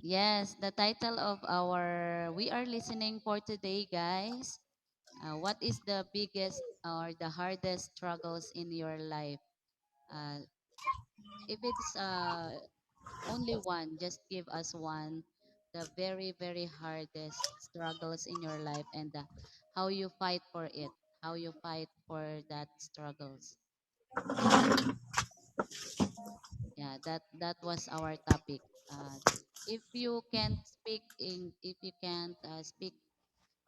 Yes, the title of our we are listening for today, guys. What is the biggest or the hardest struggles in your life? Uh, if it's only one, just give us one. The very, very hardest struggles in your life and how you fight for it, how you fight for that struggles. Yeah, that was our topic. If you can't if you can't speak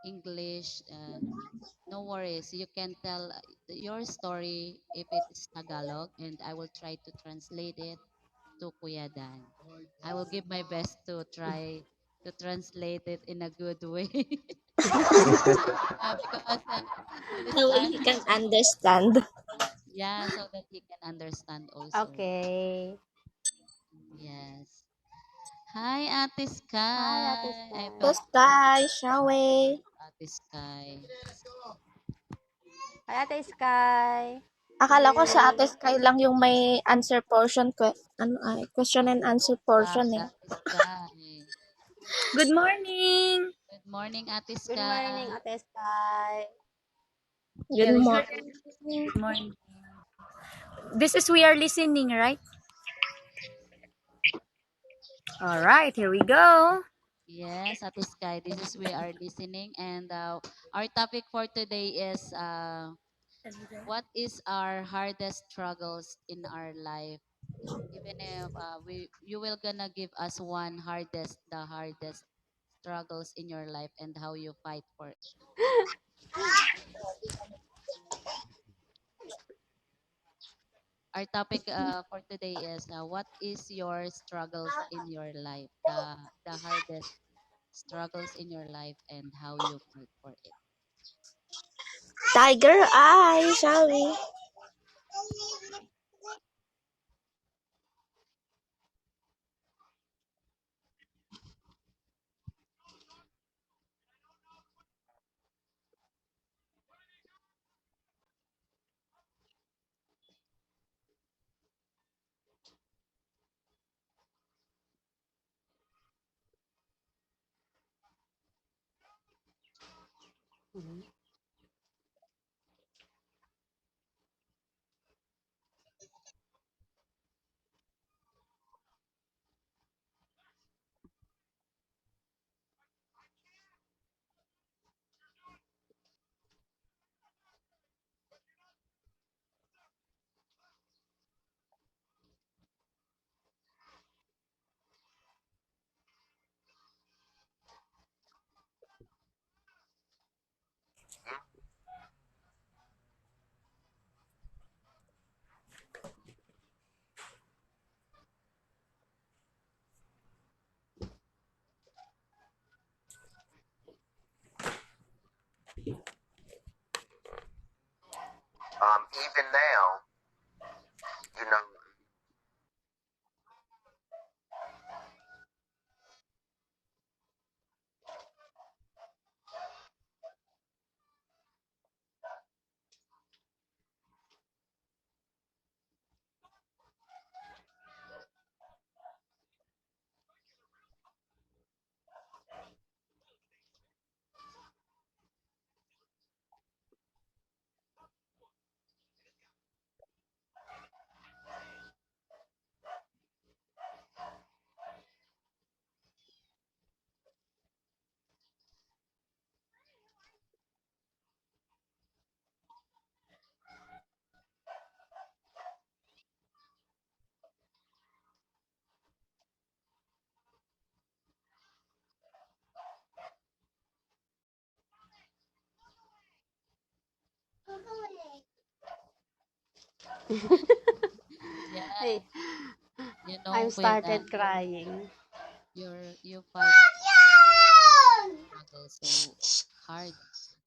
English, no worries. You can tell your story if it is Tagalog, and I will try to translate it to Kuya Dan. I will give my best to try to translate it in a good way. Because Kuya The way Dan, he can understand. yeah, so that he can understand also. Okay. Yes. Hi, Ate Hi, Ate Sky. I Sky. felt Tapos tayo, shall we? Ate Sky. Hi, Ate Sky. Akala ko sa Ate Sky lang yung may answer portion, question and answer portion eh. Ate Sky. Good morning. Good morning, Ate Good Sky. morning, Ate Sky. Good Yeah, morning. good morning. This is we are listening, right? All right, here we go. Yes, Ate Sky. This is we are listening, and our topic for today is what is our hardest struggles in our life. Even if we you will gonna give us one the hardest struggles in your life and how you fight for it. Our topic for today is what is your struggles in your life, the hardest struggles in your life and how you fight for it. Tiger eye, shall we? Even now, you know, Yeah, Hey, you know, I'm Kuya Dan, started crying. you fight struggle hard,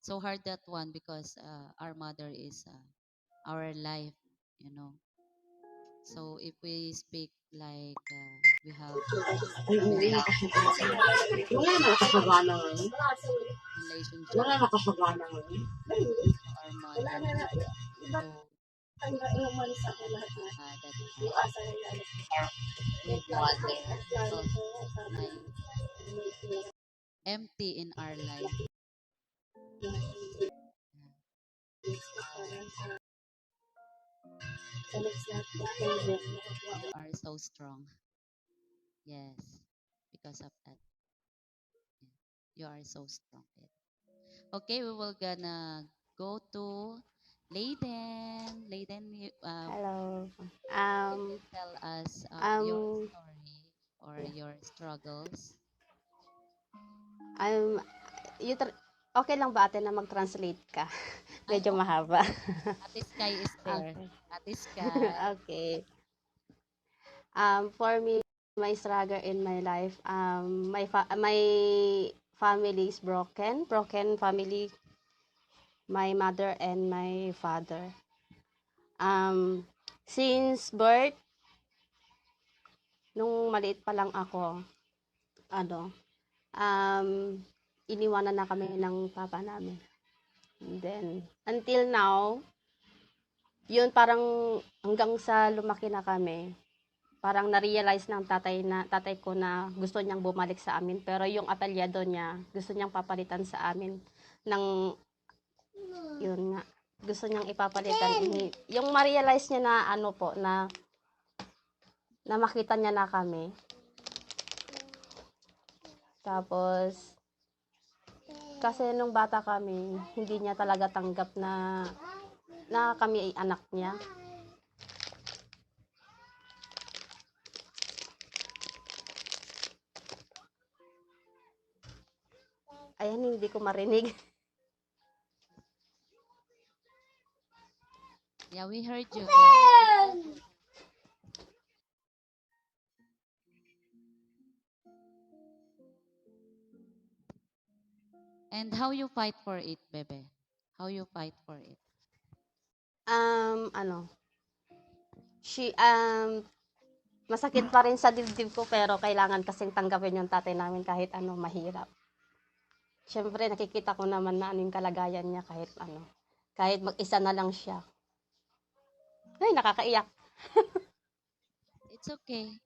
so hard that one because our mother is our life, you know. So if we speak like we have relationship to our mother. So That's nice. We've also like empty in our life. Yeah. You are so strong. Yes, because of that. Yeah. You are so strong. Ed. Okay, we will gonna go to Layden. Layden, Hello. can you Um, tell us your um, story or your struggles? I'm, you okay lang ba ate na mag-translate ka? Ay, Medyo okay. mahaba. Ate Sky is there. Okay. Ate Sky. Okay. For me, my struggle in my life, my family is broken. Broken family, my mother and my father. Um, since birth, nung maliit pa lang ako, ano, um, iniwanan na kami ng papa namin. And then, until now, yun parang hanggang sa lumaki na kami, parang na-realize ng tatay ko na gusto niyang bumalik sa amin. Pero yung apelyado niya, gusto niyang papalitan sa amin ng, yun nga, gusto niyang ipapalitan. Yung ma-realize niya na ano po, na makita niya na kami. Tapos, kasi nung bata kami, hindi niya talaga tanggap na kami ay anak niya. Ayan, hindi ko marinig. Yeah, we heard you. And how you fight for it, Bebe? How you fight for it? Ano, masakit pa rin sa dibdib ko pero kailangan kasing tanggapin yung tatay namin kahit ano mahirap. Siyempre nakikita ko naman na ano yung kalagayan niya kahit ano. Kahit mag-isa na lang siya. Ay, nakakaiyak. It's okay.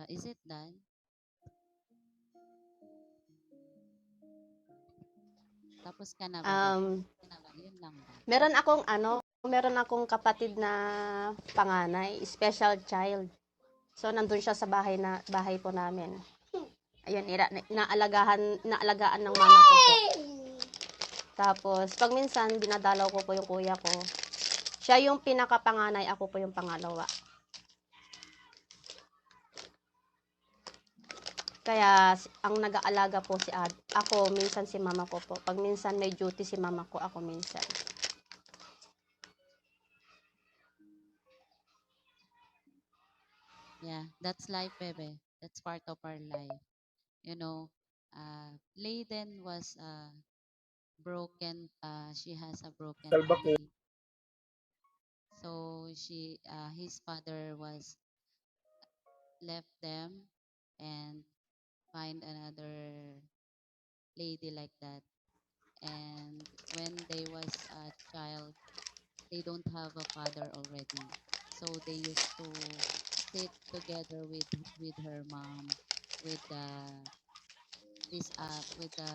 Is it done? Tapos ka na, Bebe? Um, Yun lang ba? meron akong kapatid na panganay, special child. So nandun siya sa bahay po namin. Ayun, naalagaan ng mama ko po. Tapos pag minsan dinadalaw ko po yung kuya ko. Siya yung pinakapanganay, ako po yung pangalawa. Kaya ang nag-aalaga po ako, minsan si mama ko po. Pag minsan may duty si mama ko, ako minsan. Yeah, that's life, Bebe. That's part of our life. You know, Layden was broken. She has a broken family. So his father was left them and find another lady like that. And when they was a child, they don't have a father already. So they used to sit together with her mom, with with the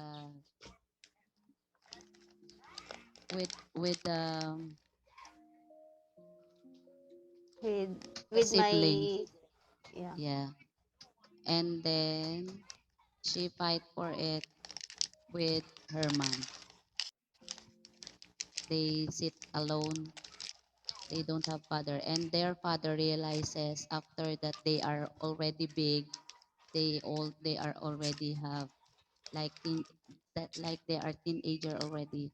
with With, the with my, siblings. yeah. Yeah. And then she fight for it with her mom. They sit alone. They don't have father, and their father realizes after that they are already big. They are already have like teen that like they are teenager already.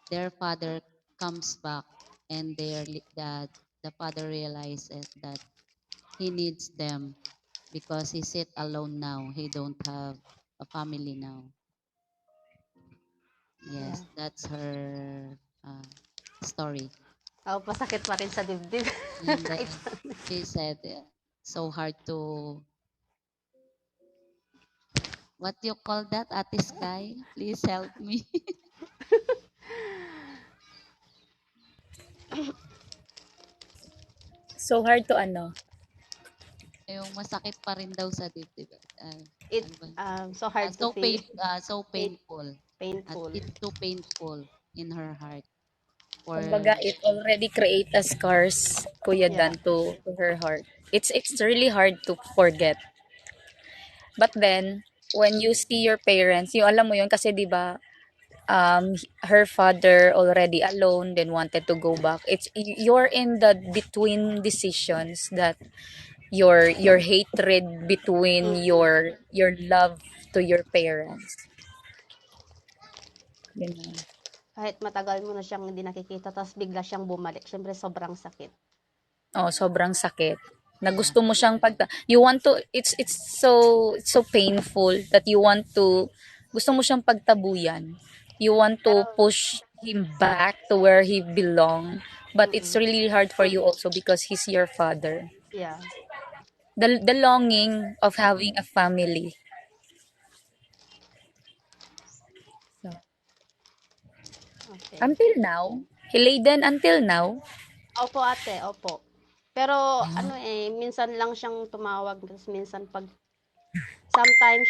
Their father comes back, and the father realizes that he needs them because he sit alone now. He don't have a family now. Yeah. Yes, that's her story. Oh, pasakit pa rin sa dibdib. And then she said, so hard to What you call that, Ate Sky? Please help me. So hard to ano. Yung masakit pa rin daw sa dibdib. It Ano ba? so hard to feel. So Pain, painful. At painful. it's too painful in her heart for Kumbaga, it already create a scars, Kuya Dan, Yeah. to her heart. It's really hard to forget. But then, when you see your parents, yung alam mo yun, kasi 'di ba, her father already alone, then wanted to go back. You're in the between decisions that your hatred between Mm-mm. your love to your parents. You know. Kahit matagal mo na siyang hindi nakikita tapos bigla siyang bumalik, siyempre sobrang sakit. Oh, sobrang sakit. Na yeah. gusto mo siyang you want to, it's so painful that you want to, gusto mo siyang pagtabuyan. You want Pero to push him back to where he belong. But it's mm. really hard for you also because he's your father. Yeah. The longing of having a family. So, Okay. until now, Hilayden until now. Opo, ate, opo. Pero ano, minsan lang siyang tumawag tapos minsan 'pag sometimes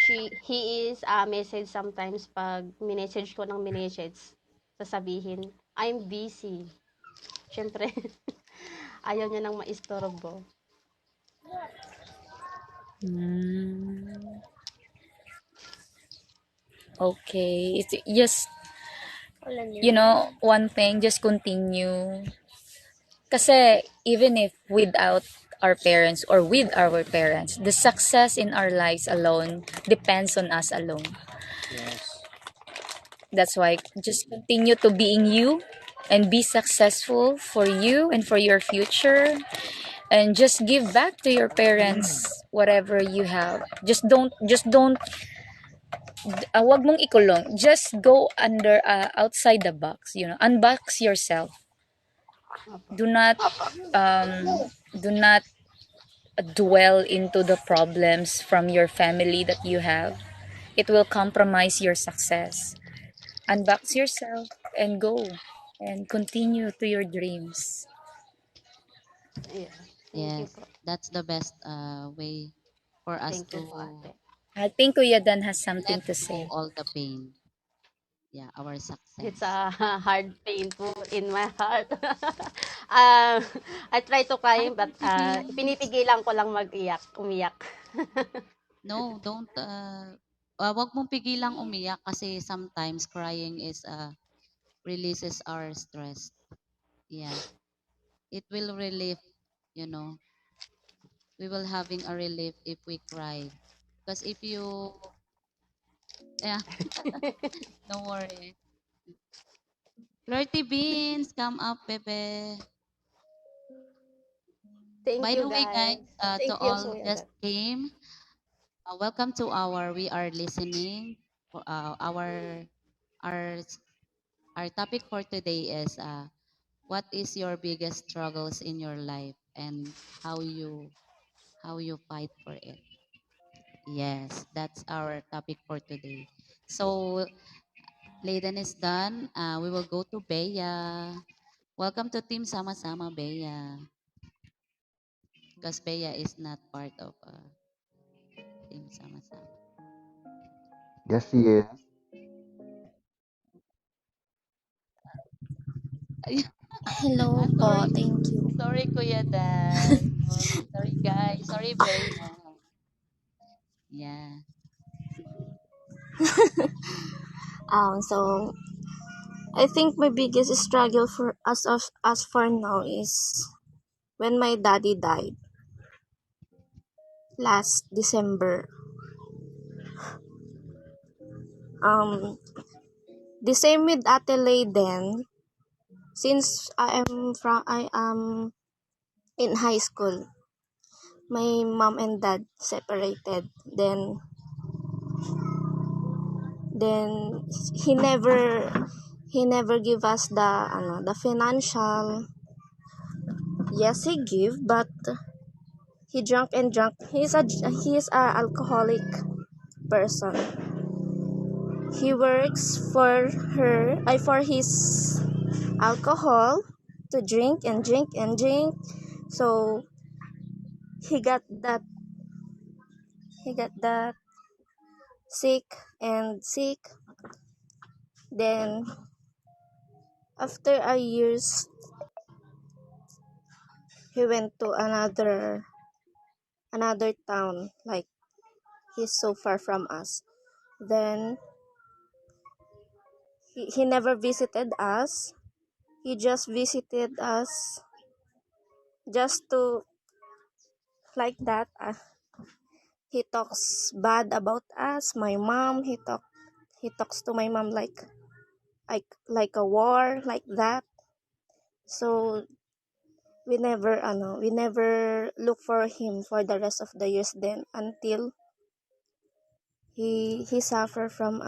he is, message sometimes 'pag minessage ko ng minessage, sasabihin, "I'm busy." Siyempre ayaw niya ng maistorbo. Hmm, okay. It's just, one thing, just continue. Kasi even if without our parents or with our parents, the success in our lives alone depends on us alone. Yes. That's why just continue to being you and be successful for you and for your future, and just give back to your parents whatever you have. Just don't wag mong ikulong. Just go under, outside the box, unbox yourself. Opo. Do not do not dwell into the problems from your family that you have. It will compromise your success. Unbox yourself and go and continue to your dreams. Yeah. Thank you Yes. po. That's the best way for us Thank you po, to ate. I think Kuya Dan has something let to go say. all the pain. Yeah, our It's success. a hard, painful in my heart. um, I try to cry, Hi, but Pretty Beans. pinipigilan ko lang umiyak. No, don't wag mong pigilang umiyak kasi sometimes crying is releases our stress. Yeah. It will relieve, you know. We will having a relief if we cry. Because if you yeah, no worry. Flirty Beans, come up, bebe. Thank By you, the way, guys, guys. to Thank you, all Kuya just Dan. came, welcome to our We Are Listening. For our our topic for today is what is your biggest struggles in your life and how you fight for it. Yes, that's our topic for today. So Layden is done. We will go to Bea. Welcome to Team Sama Sama, Bea. Because Bea is not part of Team Sama Sama. Yes, she is. Hello po, Sorry. thank you. Sorry, Kuya Dan. Sorry, guys. Sorry, Bea. Yeah. So I think my biggest struggle for as for now is when my daddy died last December. Um, the same with Ate Layden. Since I am in high school, my mom and dad separated. Then he never give us the financial. Yes, he give, but he drunk and drunk. He is a alcoholic. person. He works for his alcohol to drink and drink and drink. So he got that he got that sick and sick. Then after a years, he went to another town. Like, he's so far from us. Then he never visited us. He just visited us just to, like that. He talks bad about us. My mom. He talks to my mom like a war, like that. So we never look for him for the rest of the years then, until he suffer from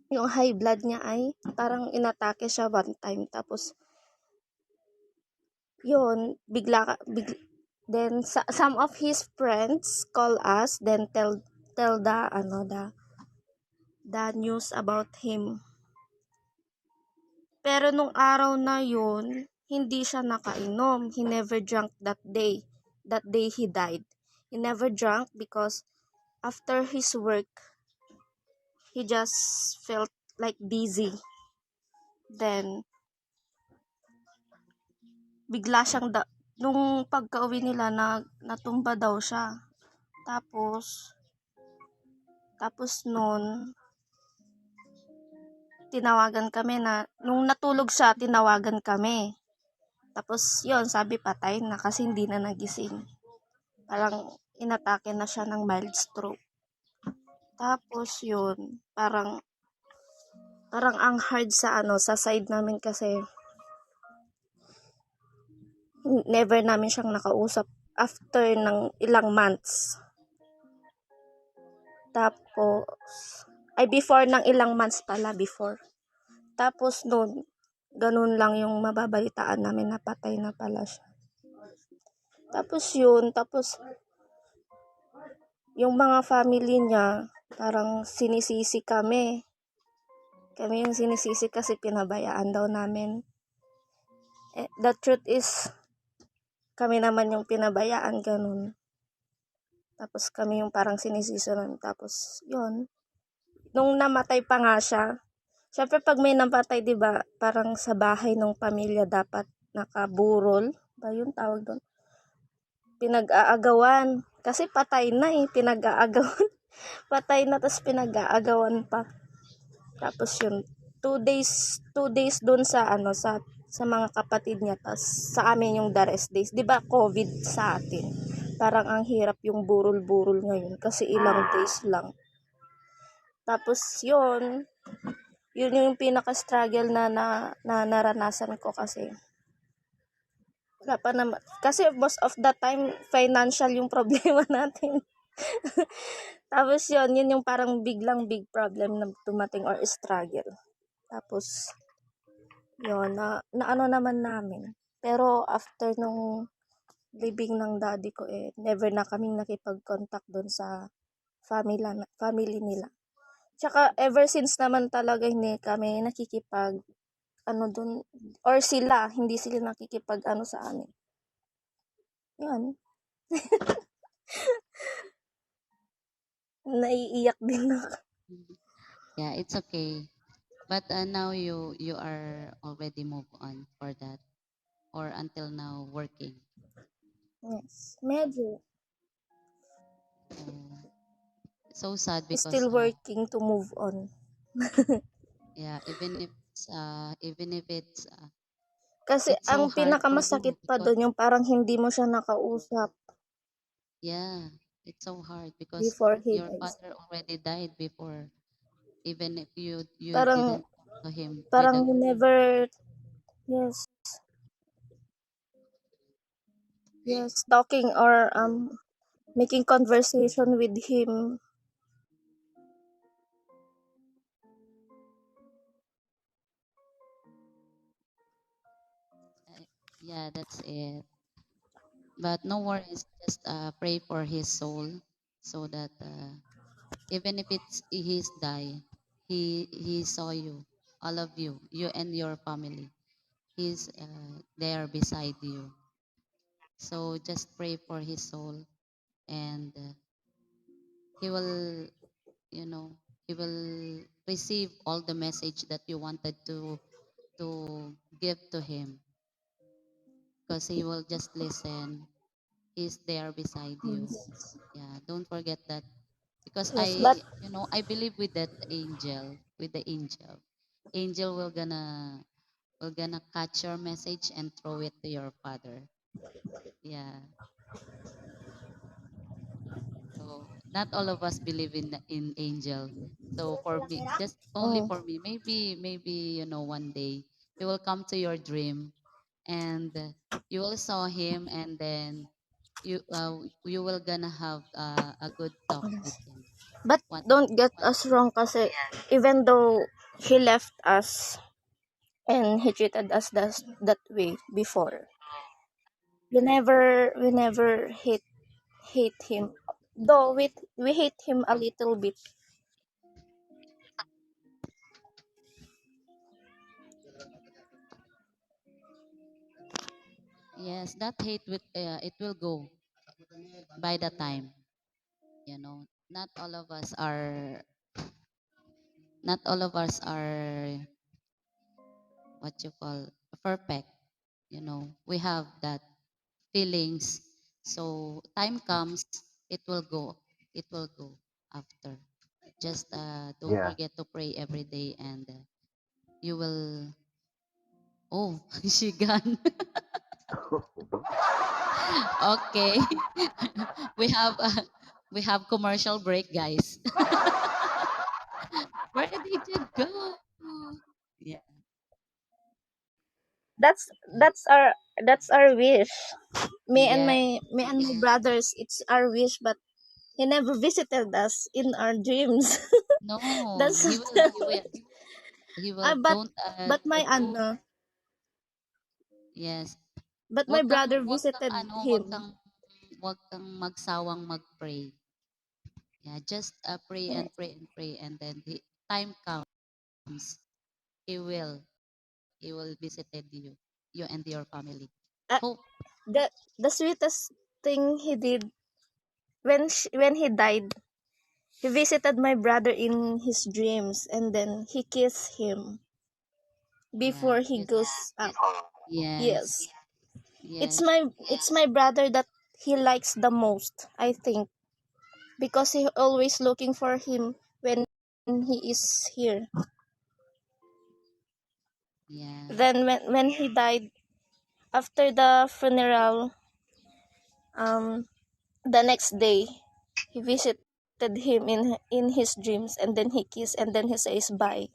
yung high blood niya ay parang inatake siya one time. Tapos yun, then some of his friends call us, then tell the news about him. Pero nung araw na yun, hindi siya nakainom. He never drank that day. That day he died. He never drank because after his work, he just felt like dizzy. Then bigla siyang nung pagka-uwi nila natumba daw siya. Tapos noon tinawagan kami nung natulog siya, tinawagan kami. Tapos yon, sabi patay na kasi hindi na nagising. Parang inatake na siya ng mild stroke. Tapos yun, parang ang hard sa side namin kasi never namin siyang nakausap after ng ilang months. Tapos before ng ilang months pala, before. Tapos noon, ganun lang yung mababalitaan namin na patay na pala siya. Tapos yung mga family niya, parang sinisisi kami. Kami yung sinisisi kasi pinabayaan daw namin. The truth is, kami naman yung pinabayaan, ganun. Tapos kami yung parang sinisisi namin. Tapos, yun. Nung namatay pa nga siya, syempre pag may namatay, di ba, parang sa bahay ng pamilya dapat nakaburol. Ba yun tawag doon? Pinag-aagawan. Kasi patay na pinag-aagawan. Patay na, tapos pinag-aagawan pa. Tapos yun, 2 days doon sa mga kapatid niya, tapos sa amin yung the rest days. 'Di ba COVID sa atin? Parang ang hirap yung burol-burol ngayon kasi ilang days lang. Tapos yun yung pinaka-struggle na naranasan ko kasi wala pa naman. Kasi most of the time, financial yung problema natin. Tapos yun yung parang biglang big problem na dumating or struggle. Tapos, yun, na ano naman namin. Pero after nung living ng daddy ko, never na kaming nakipag-contact doon sa family nila. Tsaka ever since naman talaga hindi kami nakikipag doon, or hindi sila nakikipag sa amin. Yun, naiiyak din ako. Yeah, it's okay. But now you are already moved on for that, or until now working. Yes, medyo. Oh, so sad because Still working to move on. yeah, even if Kasi it's ang so hard for you pinakamasakit pa because doon yung parang hindi mo siya nakausap yeah, it's so hard because before he your dies. father already died before, even if you Parang, didn't talk to him with parang a never, yes, yes, talking or making conversation with him. yeah, that's it. But no worries, just pray for his soul so that even if it's he's die, he saw you, all of you, you and your family. He's there beside you. So just pray for his soul, and he will, you know, he will receive all the message that you wanted to give to him, because he will just listen. He's there beside you. Yes. Yeah, don't forget that, because Yes, but I believe with that angel, with the angel, angel will gonna catch your message and throw it to your father. Yeah. So not all of us believe in angel. So for me, just only mm, for me, maybe one day he will come to your dream, and you will saw him, and then you will gonna have a good talk with yes. him. But One don't get us wrong kasi even though he left us and he treated us that way before, we never hate him. Though we hate him a little bit. Yes, that hate with it will go by the time. Not all of us are not all of us are what you call perfect. We have that feelings. So time comes, it will go. It will go after. Just don't Yeah. forget to pray every day, and you will. Oh, she gone. Okay, we have we have commercial break, guys. Where did you go? Yeah. That's our wish. Me and Yeah. my brothers, it's our wish, but he never visited us in our dreams. No, That's he will. He will. He will. ah, but Don't. but my ano, Yes. but my Wag kang brother wag kang visited ano, him. wag kang magsawang mag-pray. Yeah, just pray and pray and pray, and then the time comes, he will he will visited you and your family. Uh, Hope. the sweetest thing he did when he died, he visited my brother in his dreams and then he kissed him Yeah. before he Yes. goes up. Yes. Yes. It's Yes. my brother that he likes the most, I think, because he always looking for him when he is here. Yeah. Then when he died after the funeral, um the next day he visited him in his dreams and then he kissed and then he says bye.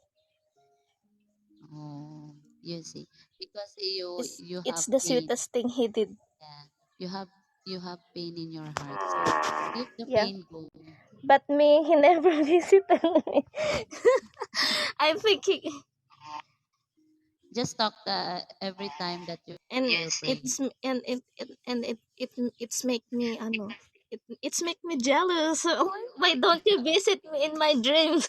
Oh, you see, because you It's have the pain. sweetest thing he did. Yeah. You have pain in your heart. So give the Yeah. pain go. But me, he never visited me. I think he Just talk every time that you and will pray. it's it's make me ano it's make me jealous. Why don't you visit me in my dreams?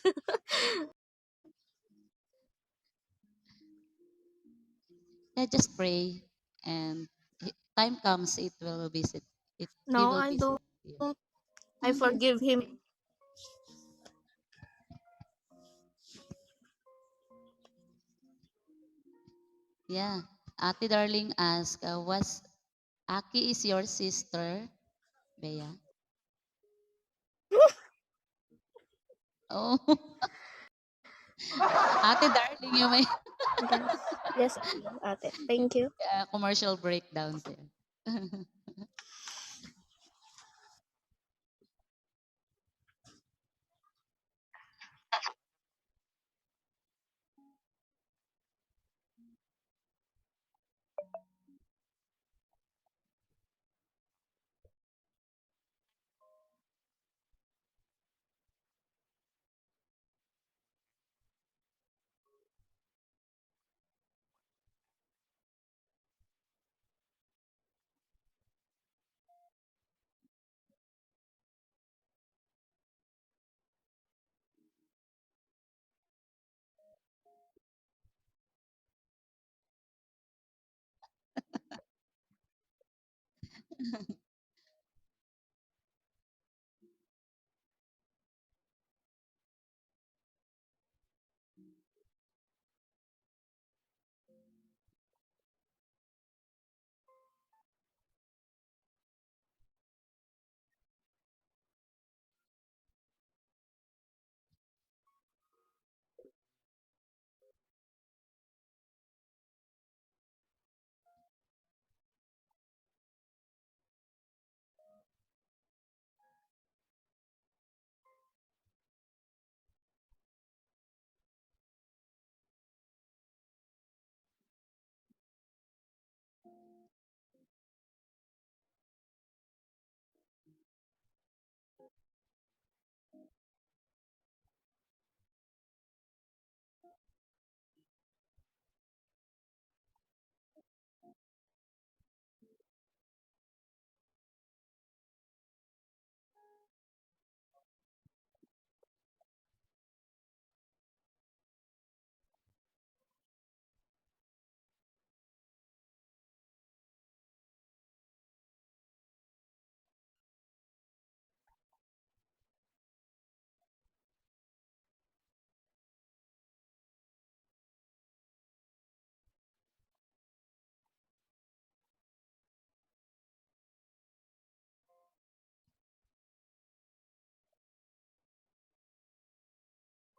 Yeah, just pray, and time comes, it will visit. He No, will I visit don't. you. I forgive him. Yeah. Ate Darling asked, was Aki is your sister, Bea? Oh, Ate Darling, you may Yes. Yes, ate. Thank you. commercial breakdown there.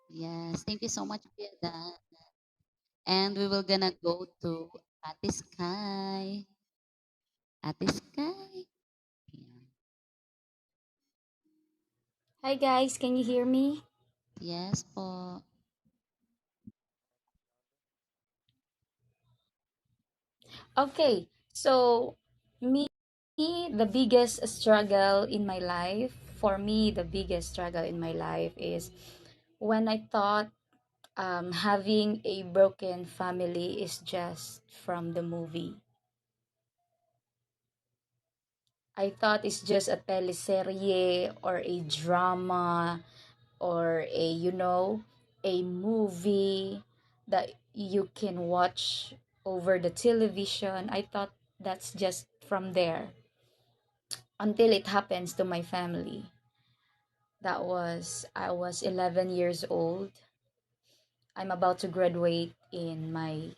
Yes, thank you so much for that. And we will gonna go to Ate Sky. Ate Sky. Yeah. Hi guys, can you hear me? Yes po. Okay, so me, the biggest struggle in my life, for me, the biggest struggle in my life is when I thought having a broken family is just from the movie. I thought it's just a teleserye or a drama or a movie that you can watch over the television. I thought that's just from there until it happens to my family. I was 11 years old. I'm about to graduate in my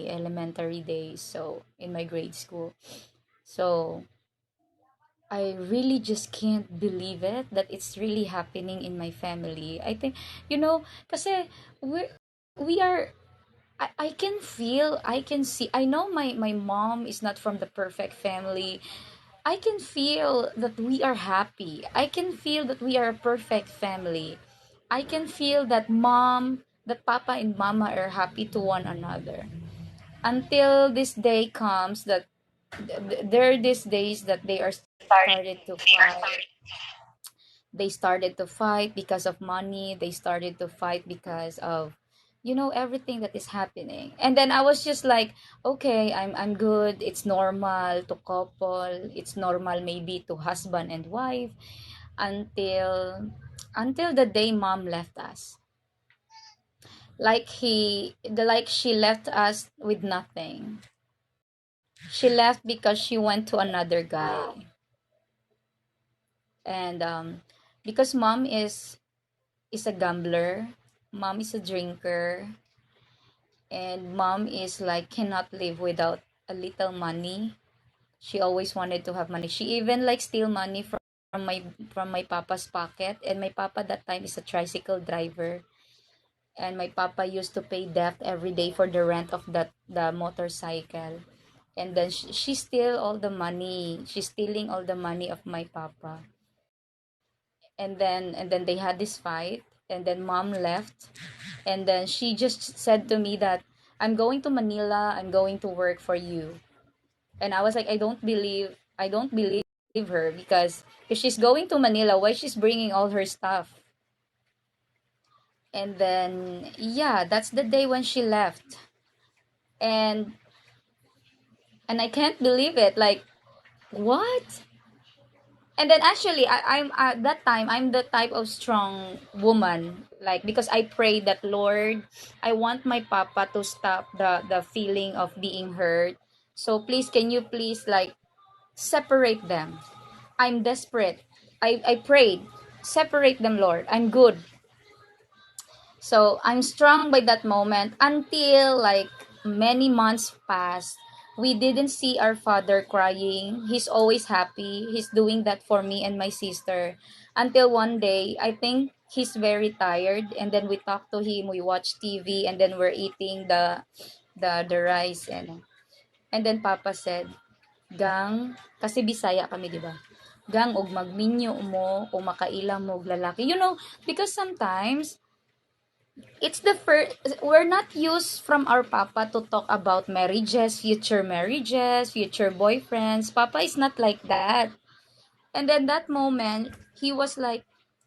elementary days, so in my grade school. So I really just can't believe it that it's really happening in my family. I think, kasi we are I can feel, I can see, I know my mom is not from the perfect family. I can feel that we are happy. I can feel that we are a perfect family. I can feel that papa and mama are happy to one another. Until this day comes that there are these days that they are started to fight. They started to fight because of money. They started to fight because of everything that is happening. And then I was just like, okay, I'm good. It's normal to couple. It's normal maybe to husband and wife until the day mom left us. Like she left us with nothing. She left because she went to another guy. And because mom is a gambler, mom is a drinker, and mom is like cannot live without a little money. She always wanted to have money. She even like steal money from my papa's pocket, and my papa that time is a tricycle driver, and my papa used to pay debt every day for the rent of the motorcycle. And then she steal all the money. She's stealing all the money of my papa. And then they had this fight, and then mom left, and then she just said to me that I'm going to Manila, I'm going to work for you. And I was like, I don't believe her, because if she's going to Manila, why she's bringing all her stuff? And then yeah, that's the day when she left. And and I can't believe it, like, what? And then actually I'm at that time I'm the type of strong woman, like, because I pray that, Lord, I want my papa to stop the feeling of being hurt. So please, can you please, like, separate them. I'm desperate. I prayed, separate them, Lord. I'm good. So I'm strong by that moment until like many months passed. We didn't see our father crying. He's always happy. He's doing that for me and my sister. Until one day, I think he's very tired, and then we talk to him, we watch TV, and then we're eating the rice, and then Papa said, "Gang, kasi Bisaya kami, 'di ba? Gang og magminyo mo kung makailang mo og lalaki." Because sometimes it's the first, we're not used from our papa to talk about marriages, future boyfriends. Papa is not like that. And then that moment, he was like,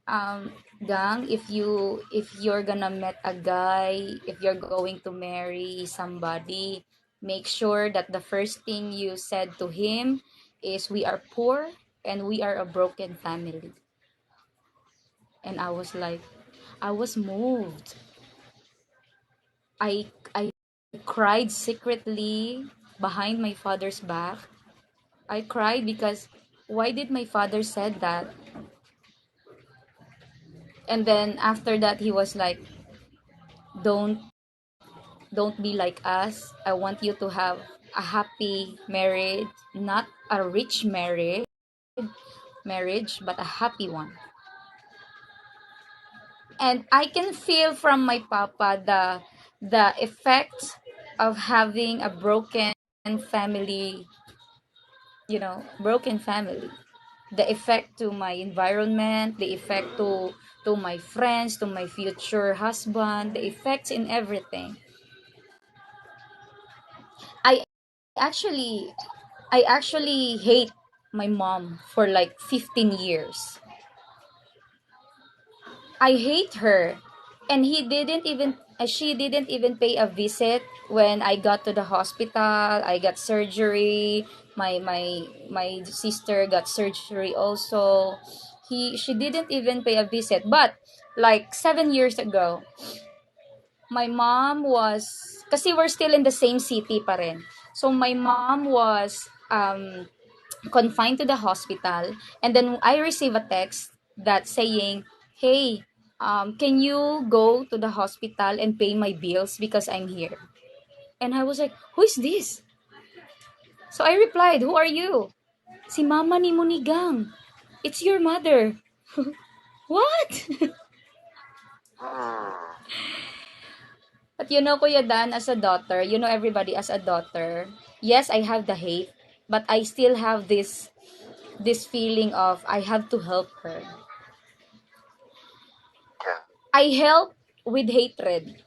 Gang, if you're gonna met a guy, if you're going to marry somebody, make sure that the first thing you said to him is we are poor and we are a broken family. And I was like, I was moved. I cried secretly behind my father's back. I cried because why did my father said that? And then after that he was like, don't don't be like us. I want you to have a happy marriage, not a rich marriage, but a happy one. And I can feel from my papa the effect of having a family, broken family. The effect to my environment, the effect to my friends, to my future husband, the effects in everything. I actually I actually hate my mom for like 15 years. I hate her. And she didn't even pay a visit when I got to the hospital. I got surgery. My sister got surgery also. She didn't even pay a visit. But like 7 years ago, my mom was, kasi we're still in the same city pa rin. So my mom was confined to the hospital, and then I received a text that saying, "Hey, can you go to the hospital and pay my bills because I'm here?" And I was like, "Who is this?" So I replied, "Who are you?" "Si Mama ni Munigang. It's your mother." What? But Kuya Dan, as a daughter, everybody as a daughter. Yes, I have the hate, but I still have this feeling of I have to help her. I help with hatred,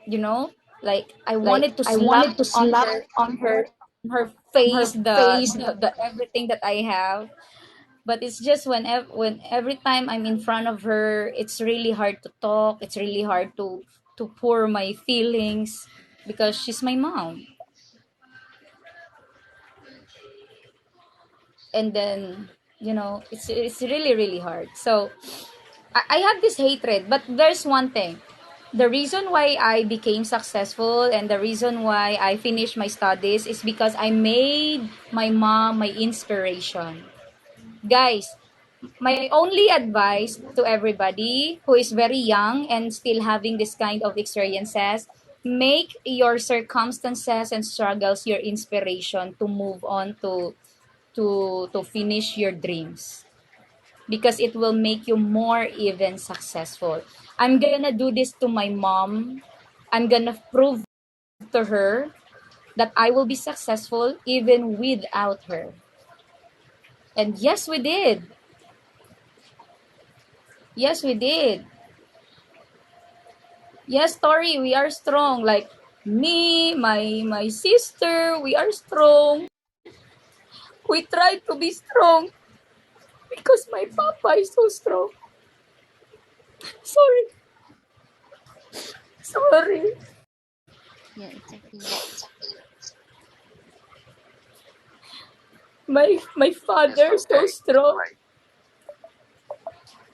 you know? Like I Like wanted to I slap wanted to on slap on her face her face. the everything that I have. But it's just when every time I'm in front of her, it's really hard to talk. It's really hard to pour my feelings because she's my mom. And then it's really really hard. So I have this hatred, but there's one thing. The reason why I became successful and the reason why I finished my studies is because I made my mom my inspiration. Guys, my only advice to everybody who is very young and still having this kind of experiences, make your circumstances and struggles your inspiration to move on to finish your dreams, because it will make you more even successful. I'm gonna do this to my mom. I'm gonna prove to her that I will be successful even without her. And yes, we did. Yes, we did. Yes, Tori, we are strong. Like me, my sister, we are strong. We try to be strong because my papa is so strong. Sorry, sorry. Yeah, it's okay. My father is so strong.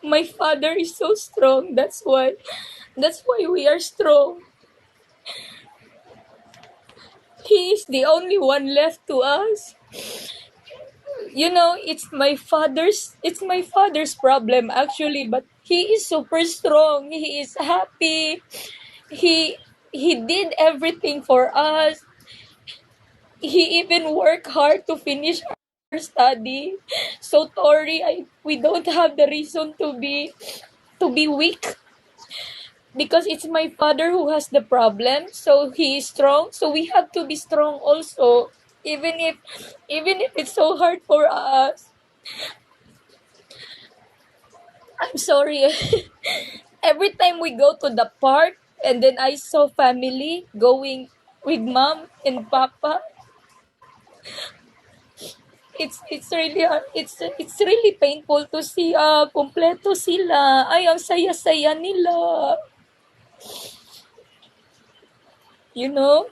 My father is so strong. That's why we are strong. He is the only one left to us. It's my father's problem actually, but he is super strong. He is happy. He did everything for us. He even worked hard to finish our study. So Tori, we don't have the reason to be weak because it's my father who has the problem. So he is strong. So we have to be strong also, even if it's so hard for us. I'm sorry. Every time we go to the park and then I saw family going with mom and papa, it's really painful to see kumpleto sila. Ay, ang saya-saya nila. You know?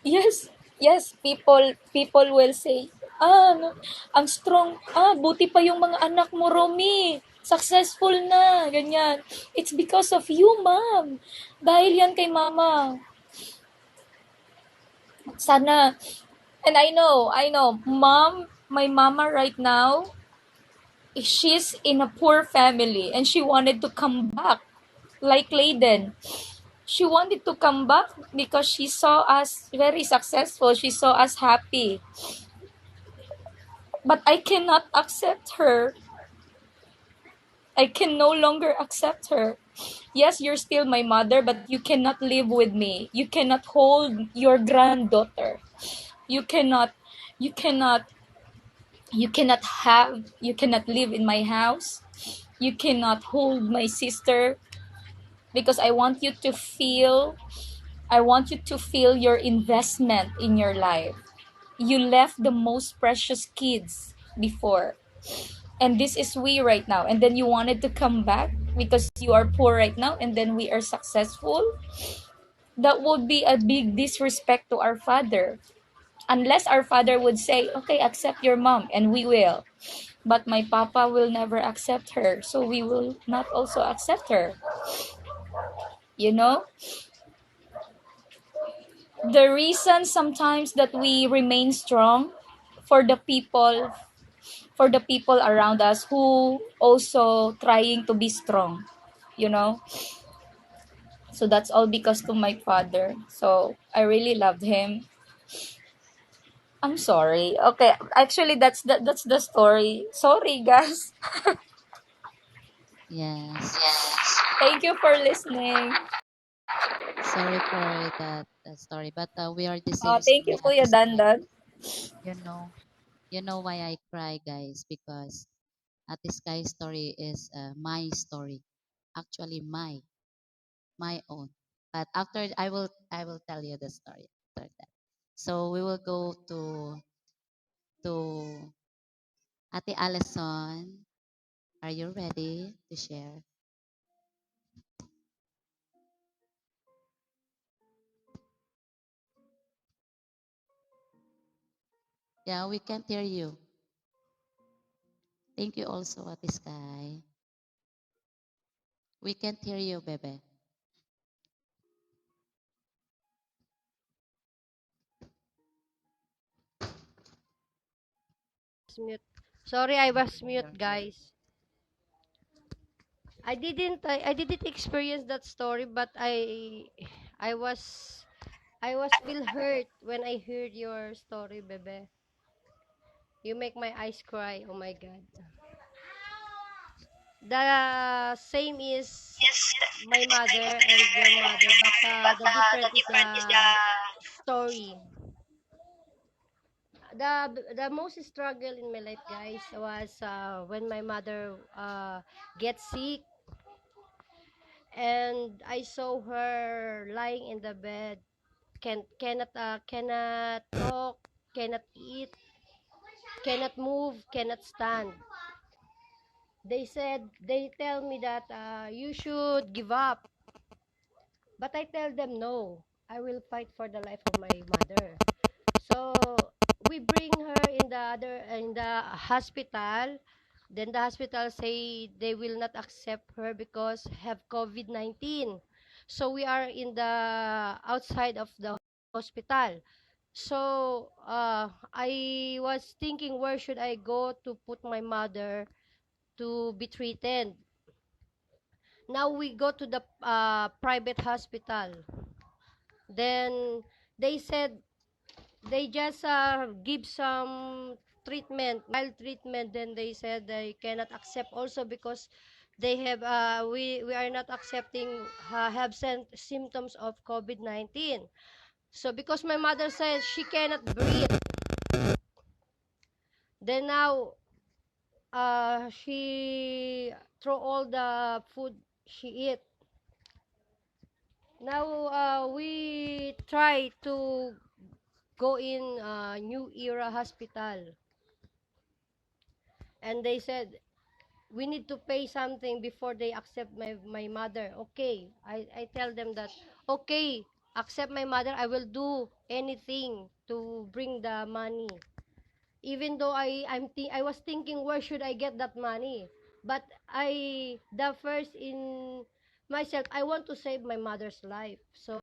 Yes. Yes, people will say, no, ang strong, buti pa yung mga anak mo, Romy. Successful na, ganyan. It's because of you, ma'am. Dahil yan kay mama. Sana, and I know, mom, my mama right now, she's in a poor family and she wanted to come back like Layden. She wanted to come back because she saw us very successful. She saw us happy. But I cannot accept her. I can no longer accept her. Yes, you're still my mother, but you cannot live with me. You cannot hold your granddaughter. You cannot you cannot you cannot live in my house. You cannot hold my sister because I want you to feel your investment in your life. You left the most precious kids before, and this is we right now, and then you wanted to come back because you are poor right now and then we are successful. That would be a big disrespect to our father, unless our father would say, okay, accept your mom, and we will. But my papa will never accept her, so we will not also accept her. You know, the reason sometimes that we remain strong for the people for the people around us who also trying to be strong, you know. So that's all because to my father. So I really loved him. I'm sorry. Okay, actually that's the story. Sorry, guys. Yes. Thank you for listening. Sorry for that story, but we are the same Thank you, story at Kuya this time. Dandan. You know, you know why I cry, guys? Because at this guy's story is my story, actually my own. But after I will tell you the story after that. So we will go to Ate Allison. Are you ready to share? Yeah, we can't hear you. Thank you also, Ate Sky. We can't hear you, Bebe. Mute. Sorry, I was mute, guys. I didn't experience that story, but I was I was feel hurt when I heard your story, Bebe. You make my eyes cry. Oh my god. The same is my mother and your mother, but the different is the story. The most struggle in my life, guys, was when my mother gets sick, and I saw her lying in the bed, cannot talk, cannot eat, cannot move, cannot stand. They tell me that you should give up, but I tell them no. I will fight for the life of my mother. So we bring her in the hospital. Then the hospital say they will not accept her because have COVID-19. So we are in the outside of the hospital. So I was thinking, where should I go to put my mother to be treated? Now we go to the private hospital. Then they said they just give some treatment, mild treatment. Then they said they cannot accept also because they have we are not accepting have symptoms of COVID-19. So because my mother says she cannot breathe, then now she throw all the food she eat. Now we try to go in New Era Hospital, and they said we need to pay something before they accept my mother. Okay, I tell them that okay, accept my mother. I will do anything to bring the money. Even though I was thinking, where should I get that money? But the first in myself, I want to save my mother's life. So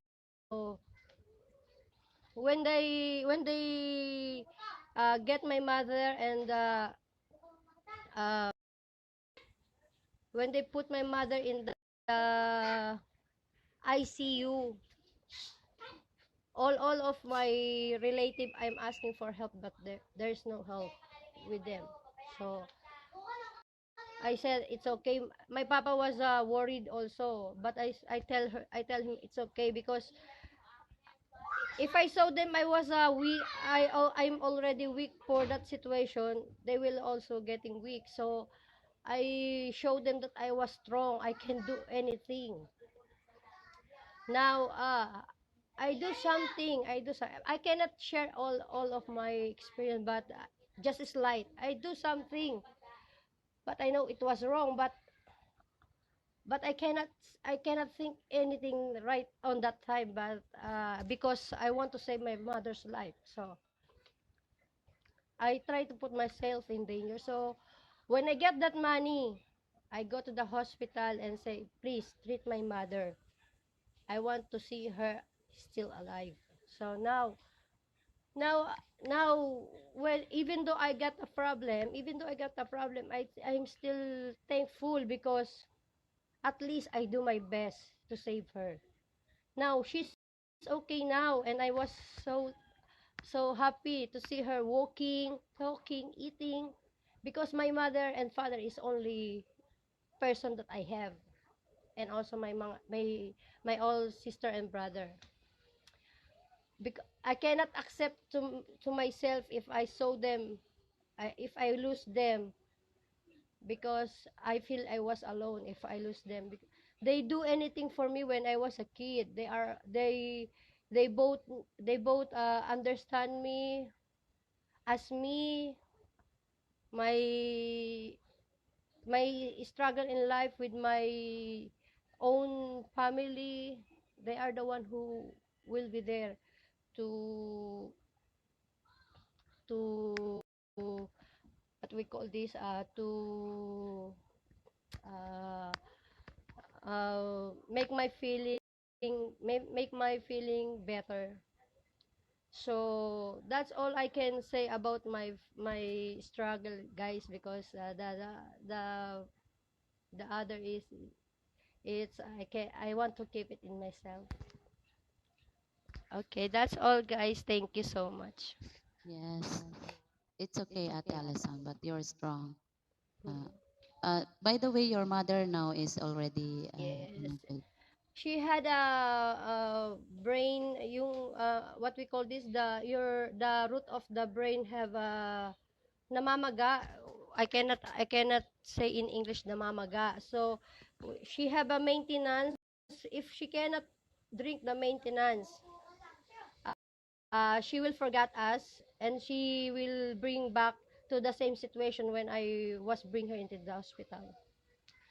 when they get my mother, and uh, when they put my mother in the ICU, all of my relative, I'm asking for help, but there's no help with them. So I said it's okay. My papa was worried also, but I tell him it's okay, because if I saw them I was weak, I'm already weak for that situation, they will also getting weak. So I showed them that I was strong, I can do anything. Now I do something. I cannot share all of my experience, but just slight. I do something, but I know it was wrong. But I cannot think anything right on that time. But because I want to save my mother's life, so I try to put myself in danger. So when I get that money, I go to the hospital and say, please treat my mother. I want to see her still alive. So now now well, even though I got a problem, I'm still thankful, because at least I do my best to save her. Now she's okay now, and I was so happy to see her walking, talking, eating, because my mother and father is only person that I have, and also my all sister and brother. Because I cannot accept to myself if I saw them, if I lose them, because I feel I was alone if I lose them. They do anything for me when I was a kid. They both understand me as me, my my struggle in life with my own family. They are the one who will be there to to what we call this to uh, make my feeling make my feeling better. So that's all I can say about my struggle, guys, because the the other is it's I want to keep it in myself. Okay, that's all, guys. Thank you so much. Yes. It's okay, Ate Alison, but you're strong. Uh, Mhm. by the way, your mother now is already Yes. good. She had a brain, yung what we call this, the root of the brain have namamaga. I cannot say in English namamaga. So she have a maintenance. If she cannot drink the maintenance, she will forget us, and she will bring back to the same situation when I was bring her into the hospital.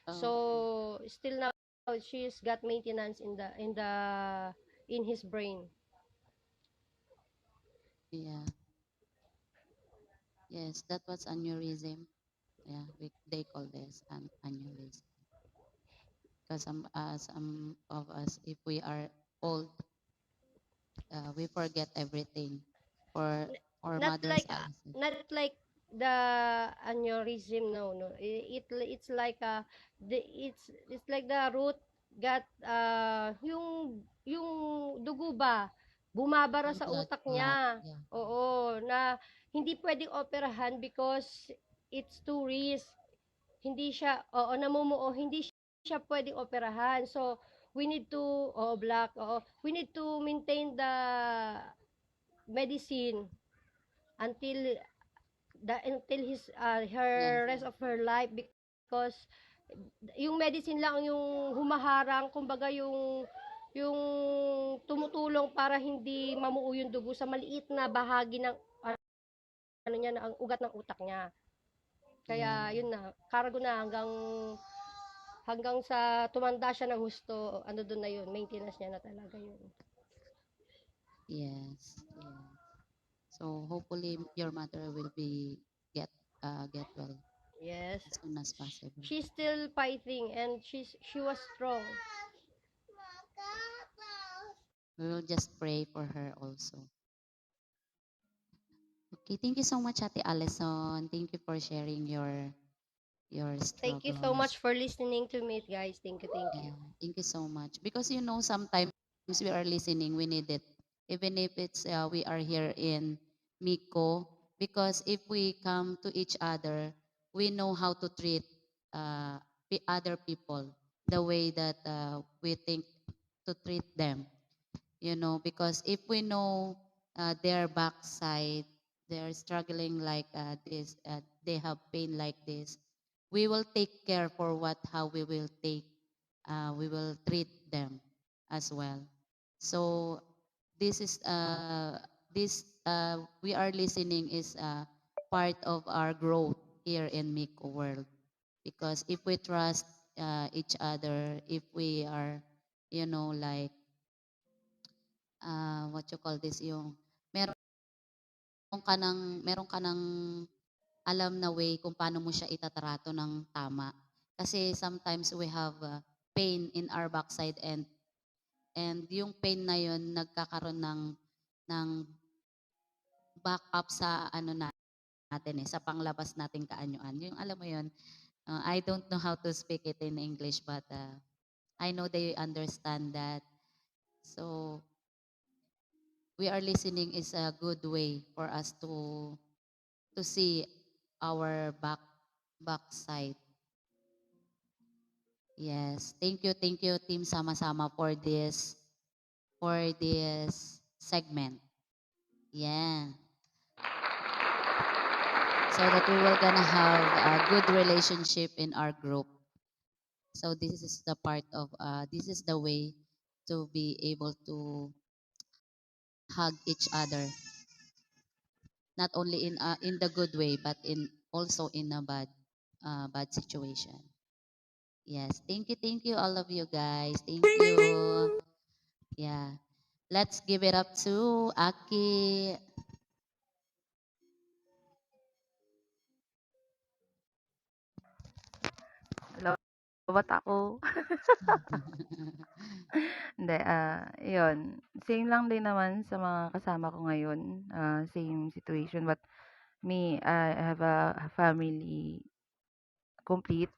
Oh, okay. So still now she's got maintenance in his brain. Yeah. Yes, that was aneurysm. Yeah, they call this an aneurysm. because some of us, if we are old, we forget everything. For Not mothers, like Allison. not like the aneurysm, no, no, it's like it's like the root got yung dugo ba bumabara Yung sa blood utak clot, niya. yeah. Oo, na hindi pwedeng operahan because it's too risk. Hindi siya, oo, namumuo, hindi siya pwedeng operahan. So we need to, black, oo, we need to maintain the medicine until until Yes, her rest of her life, because yung medicine lang yung humaharang, kumbaga yung tumutulong para hindi mamuo yung dugo sa maliit na bahagi ng ano niya, ang ugat ng utak niya. Kaya yeah, yun na, cargo na hanggang hanggang sa tumanda siya ng husto, ano doon na yun, maintenance niya na talaga yun. yes, yeah. So hopefully your mother will be get get well Yes. as soon as possible. She's still fighting and she was strong. We will just pray for her also. Okay, thank you so much, Ate Allison. Thank you for sharing your Thank you so struggles. much for listening to me, guys. Thank you, thank you. Yeah, thank you so much. Because sometimes we are listening, we need it. Even if it's we are here in Miko, because if we come to each other, we know how to treat other people the way that we think to treat them. Because if we know their backside, they're struggling like this, they have pain like this, we will take care for how we will treat them as well. So this is this we are listening is part of our growth here in Miko world, because if we trust each other, if we are like what you call this, yung meron meron ka ng alam na way kung paano mo siya itatrato ng tama. Kasi sometimes we have pain in our backside, and yung pain na yun nagkakaroon ng back up sa ano natin sa panglabas nating kaanyuan. Yung alam mo yun, I don't know how to speak it in English, but I know they understand that. So we are listening is a good way for us to see our backside. Yes. Thank you, Team Sama-sama, for this segment. Yeah. So that we will gonna have a good relationship in our group. So this is the part of this is the way to be able to hug each other, not only in the good way, but in also in a bad situation. Yes. Thank you, all of you guys. Thank you. Yeah. Let's give it up to Aki. Lowbat ako. Hindi, 'yun. Same lang din naman sa mga kasama ko ngayon, same situation. But me, I have a family complete.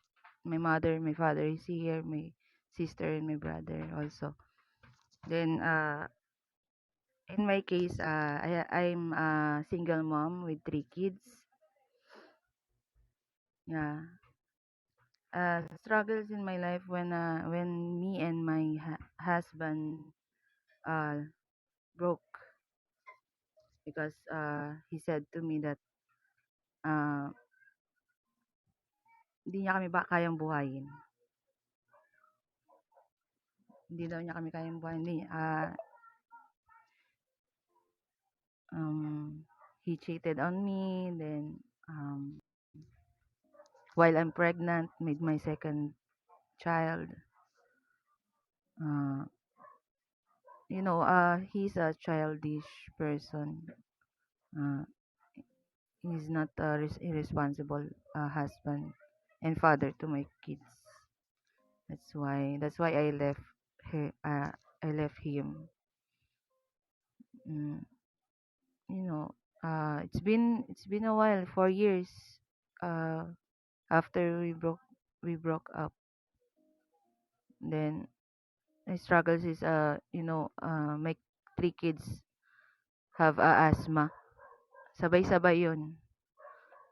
My mother, my father is here, my sister and my brother also. Then, in my case, I'm a single mom with 3 kids. Yeah. Struggles in my life when me and my husband uh, broke, because he said to me that uh, hindi niya kami ba kayang buhayin. Hindi daw niya kami kayang buhayin. He cheated on me. Then, while I'm pregnant, with my second child, uh, he's a childish person. Uh, he's not a irresponsible husband and father to my kids. That's why I left him. Mm, you know, it's been a while, 4 years. Uh, after we broke up, then my struggles is my 3 kids have asthma. Sabay-sabay yun.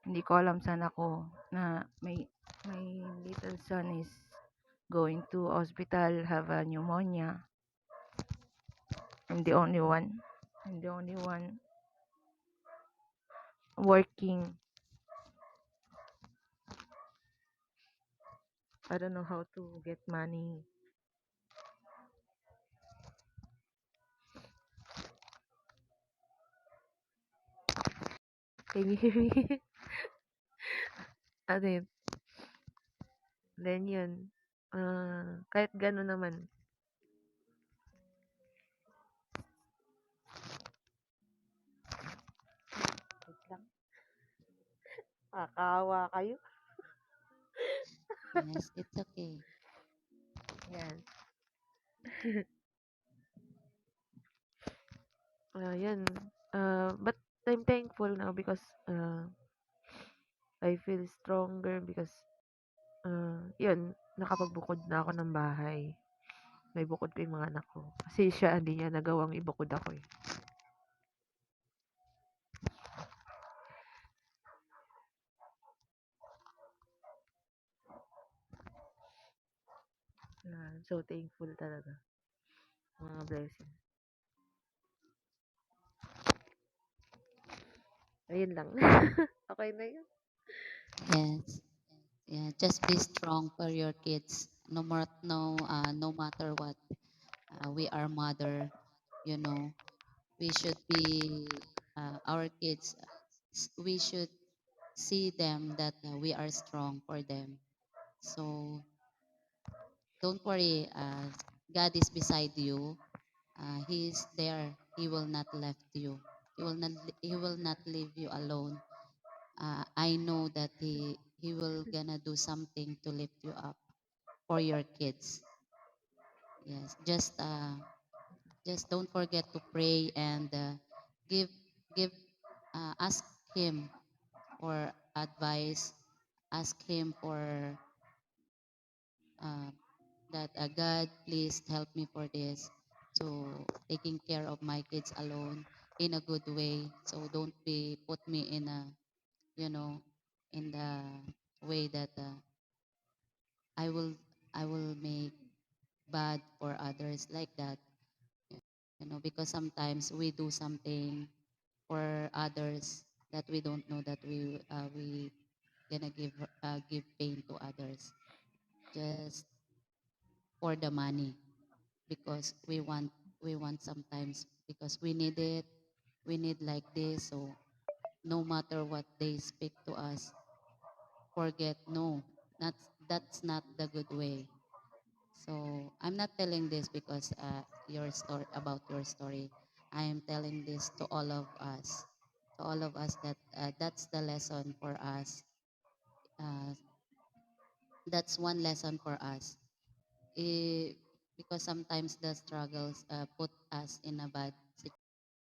Hindi ko alam saan ako na my little son is going to hospital, have a pneumonia. I'm the only one. I'm the only one working. I don't know how to get money. Can you hear me? Ano yun? Then yun, kahit gano'n naman, wait lang, nakakaawa kayo. Yes, it's okay. Yan. Yun. But I'm thankful now because I feel stronger because yun, nakapagbukod na ako ng bahay. May bukod ko yung mga anak ko. Kasi siya, hindi niya nagawang ibukod ako eh. So thankful talaga. Mga blessing. Ayun lang. Okay na yun. Yes. Yeah, just be strong for your kids. No matter what. We are mother, you know. We should be our kids. We should see them that we are strong for them. So don't worry. God is beside you. He is there. He will not left you. He will not leave you alone. I know that he will gonna do something to lift you up for your kids. Yes, just don't forget to pray and give give ask him for advice. Ask him for uh, that God, please help me for this. So taking care of my kids alone in a good way. So don't be put me in a you know in the way that I will I will make bad for others like that. Because sometimes we do something for others that we don't know that we gonna give pain to others just for the money because we want sometimes because we need it, we need like this. So no matter what they speak to us, forget. No, that's not the good way. So I'm not telling this because your story about your story. I am telling this to all of us that that's the lesson for us. Uh, that's one lesson for us. Eh, because sometimes the struggles put us in a bad